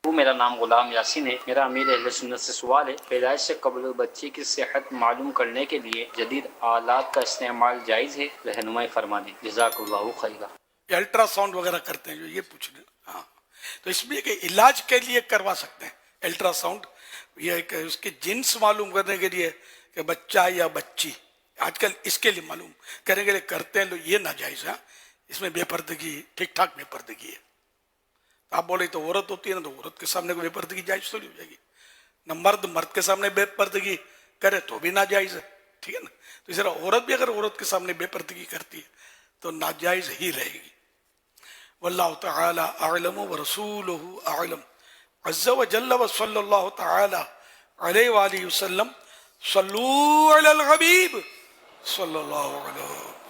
मेरा नाम गुलाम यासीन है। मेरा अमीर अहले सुन्नत से सवाल है, पैदाइश से कबल बच्चे की सेहत मालूम करने के लिए जदीद आलात का इस्तेमाल जायज़ है? रहनुमाई फरमा दें, जज़ाकल्लाहु खैरा। अल्ट्रासाउंड वगैरह करते हैं जो, ये पूछ रहे हैं। हाँ, तो इसमें कि इलाज के लिए करवा सकते हैं अल्ट्रासाउंड, ये उसके जिन्स मालूम करने के लिए कि बच्चा या बच्ची, आजकल इसके लिए मालूम करने के लिए करते हैं लोग, ये नाजायज है। इसमें बेपर्दगी, ठीक ठाक बेपर्दगी है। आप बोले तो औरत होती है ना, तो औरत के सामने बेपर्दगी जायज थोड़ी हो जाएगी ना, मर्द मर्द के सामने बेपर्दगी करे तो भी नाजायज है, ठीक है ना। तो इस तरह औरत भी अगर औरत के सामने बेपर्दगी करती है तो नाजायज ही रहेगी। वल्लाहु तआला अअलम व रसूलुहु अअलम। अज़्ज़ा व जल्ल व सल्लल्लाहु तआला अलैहि व आलिहि वसल्लम। सल्लू अलल हबीब सल्लल्लाहु अलैहि